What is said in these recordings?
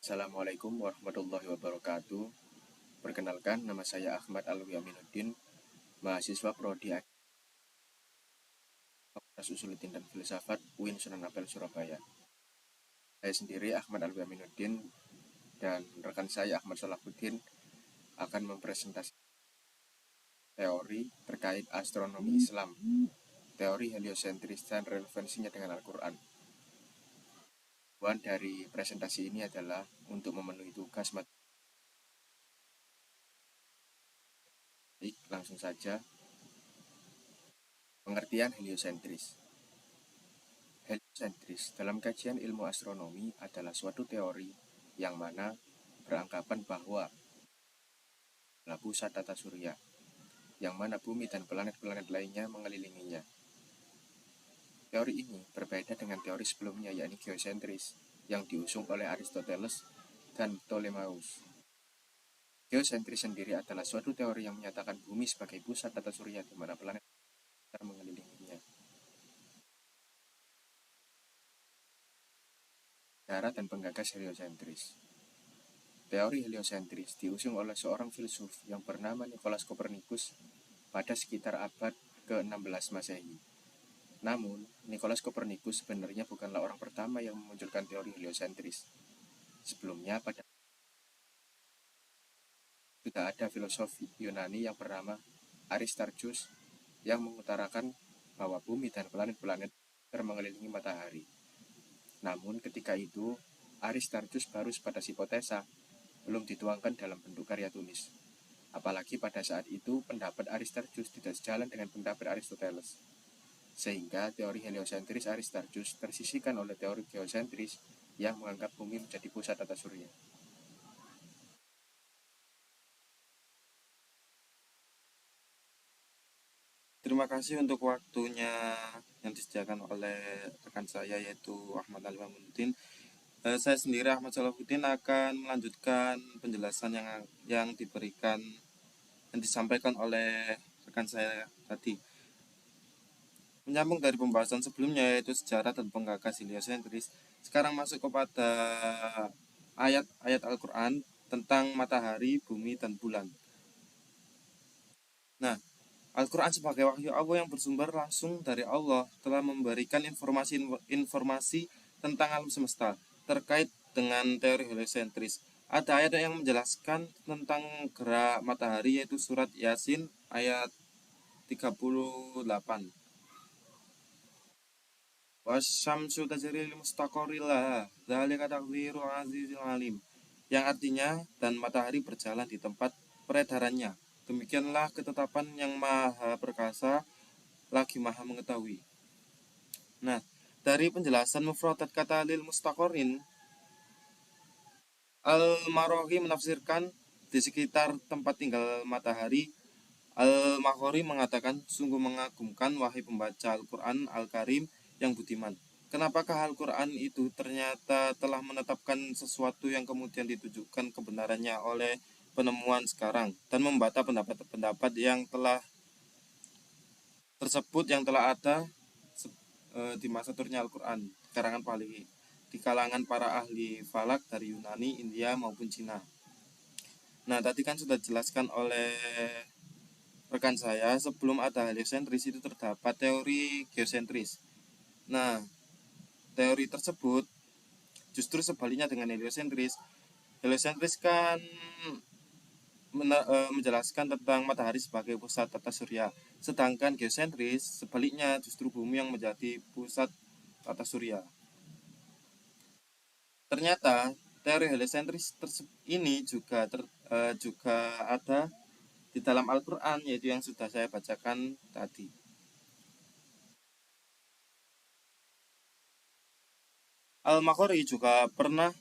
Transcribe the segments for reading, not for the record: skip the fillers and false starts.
Assalamualaikum warahmatullahi wabarakatuh. Perkenalkan, nama saya Ahmad Alwi Aminuddin, mahasiswa Prodi Fakultas Usuluddin dan Filsafat UIN Sunan Ampel, Surabaya. Saya sendiri Ahmad Alwi Aminuddin dan rekan saya Ahmad Salahuddin akan mempresentasikan teori terkait astronomi Islam, teori heliosentris dan relevansinya dengan Al-Quran. Tujuan dari presentasi ini adalah untuk memenuhi tugas materi. Langsung saja. Pengertian heliosentris. Heliosentris dalam kajian ilmu astronomi adalah suatu teori yang mana beranggapan bahwa adalah pusat tata surya, yang mana bumi dan planet-planet lainnya mengelilinginya. Teori ini berbeda dengan teori sebelumnya, yakni geosentris, yang diusung oleh Aristoteles dan Ptolemeus. Geosentris sendiri adalah suatu teori yang menyatakan bumi sebagai pusat tata surya di mana planet mengelilinginya. Cara dan penggagas heliosentris. Teori heliosentris diusung oleh seorang filsuf yang bernama Nicolaus Copernicus pada sekitar abad ke-16 Masehi. Namun, Nicolaus Copernicus sebenarnya bukanlah orang pertama yang memunculkan teori heliosentris. Sebelumnya, pada sudah ada filosof Yunani yang bernama Aristarchus yang mengutarakan bahwa bumi dan planet-planet mengelilingi matahari. Namun, ketika itu, Aristarchus baru sebatas hipotesa, belum dituangkan dalam bentuk karya tulis. Apalagi pada saat itu pendapat Aristarchus tidak sejalan dengan pendapat Aristoteles. Sehingga teori heliosentris Aristarchus tersisihkan oleh teori geosentris yang menganggap bumi menjadi pusat tata surya. Terima kasih untuk waktunya yang disediakan oleh rekan saya yaitu Ahmad Alwi Aminuddin. Saya sendiri Ahmad Salahuddin akan melanjutkan penjelasan yang disampaikan oleh rekan saya tadi. Menyambung dari pembahasan sebelumnya yaitu sejarah dan penggagas heliosentris. Sekarang masuk kepada ayat-ayat Al-Quran tentang matahari, bumi, dan bulan. Nah, Al-Quran sebagai wahyu Allah yang bersumber langsung dari Allah telah memberikan informasi tentang alam semesta terkait dengan teori heliosentris. Ada ayat yang menjelaskan tentang gerak matahari yaitu surat Yasin ayat 38. Wasyamsu tajri li mustaqarrin laha, dzalika taqdirul azizil alim. Yang artinya, dan matahari berjalan di tempat peredarannya. Demikianlah ketetapan yang maha perkasa lagi maha mengetahui. Nah, dari penjelasan mufradat kata lil mustaqarrin, Al-Marohi menafsirkan di sekitar tempat tinggal matahari. Al-Maghori mengatakan, sungguh mengagumkan wahai pembaca Al-Quran Al-Karim yang budiman. Kenapakah Al-Quran itu ternyata telah menetapkan sesuatu yang kemudian ditujukan kebenarannya oleh penemuan sekarang dan membantah pendapat-pendapat yang telah tersebut yang telah ada di masa turunnya Al-Quran di kalangan para ahli falak dari Yunani, India maupun Cina. Nah, tadi kan sudah dijelaskan oleh rekan saya, sebelum ada heliosentris itu terdapat teori geosentris. Nah, teori tersebut justru sebaliknya dengan heliosentris. Heliosentris kan menjelaskan tentang matahari sebagai pusat tata surya, sedangkan geosentris sebaliknya justru bumi yang menjadi pusat tata surya. Ternyata teori heliosentris ini juga ada di dalam Al-Quran, yaitu yang sudah saya bacakan tadi. Al-Maghori juga pernah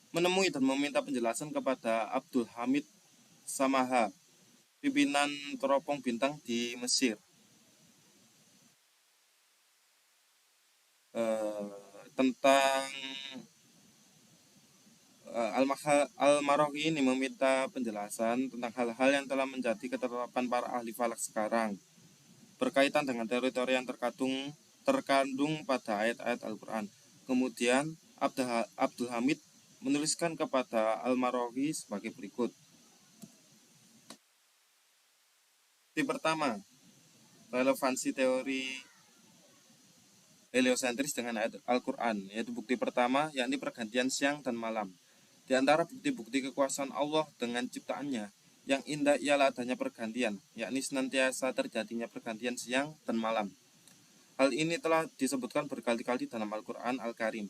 menemui dan meminta penjelasan kepada Abdul Hamid Samaha, pimpinan teropong bintang di Mesir, tentang Al-Maghori ini meminta penjelasan tentang hal-hal yang telah menjadi ketetapan para ahli falak sekarang berkaitan dengan teori-teori yang terkandung pada ayat-ayat Al-Quran. Kemudian Abdul Hamid menuliskan kepada Al-Marawi sebagai berikut. Bukti pertama, relevansi teori heliosentris dengan ayat Al-Quran, yaitu bukti pertama yakni pergantian siang dan malam. Di antara bukti-bukti kekuasaan Allah dengan ciptaannya, yang indah ialah adanya pergantian, yakni senantiasa terjadinya pergantian siang dan malam. Hal ini telah disebutkan berkali-kali dalam Al-Quran Al-Karim,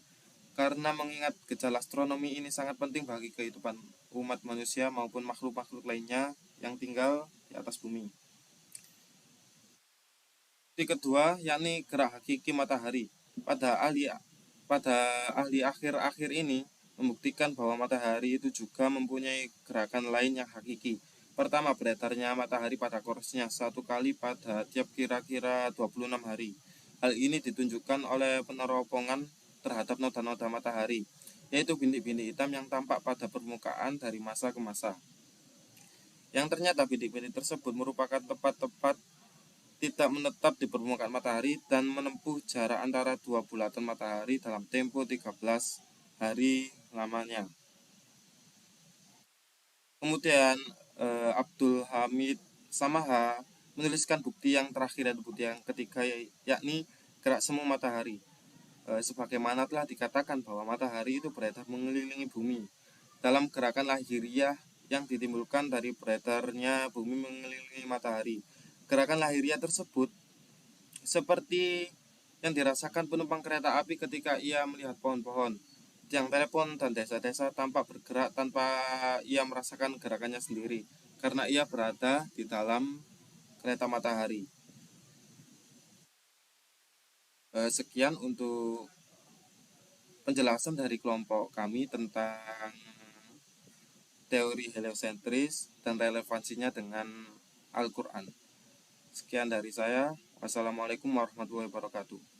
karena mengingat gejala astronomi ini sangat penting bagi kehidupan umat manusia maupun makhluk-makhluk lainnya yang tinggal di atas bumi. Bukti kedua, yakni gerak hakiki matahari. Pada ahli akhir-akhir ini membuktikan bahwa matahari itu juga mempunyai gerakan lain yang hakiki. Pertama, beredarnya matahari pada kurusnya satu kali pada tiap kira-kira 26 hari. Hal ini ditunjukkan oleh peneropongan terhadap noda-noda matahari, yaitu bintik-bintik hitam yang tampak pada permukaan dari masa ke masa. Yang ternyata bintik-bintik tersebut merupakan tepat-tepat tidak menetap di permukaan matahari dan menempuh jarak antara dua bulatan matahari dalam tempo 13 hari lamanya. Kemudian Abdul Hamid Samaha menuliskan bukti yang terakhir dan bukti yang ketiga, yakni gerak semu matahari. Sebagaimana telah dikatakan bahwa matahari itu beredar mengelilingi bumi dalam gerakan lahiriah yang ditimbulkan dari beredarnya bumi mengelilingi matahari. Gerakan lahiriah tersebut seperti yang dirasakan penumpang kereta api ketika ia melihat pohon-pohon, tiang telepon, dan desa-desa tampak bergerak tanpa ia merasakan gerakannya sendiri, karena ia berada di dalam kereta matahari. Sekian untuk penjelasan dari kelompok kami tentang teori heliosentris dan relevansinya dengan Al-Quran. Sekian dari saya. Wassalamualaikum warahmatullahi wabarakatuh.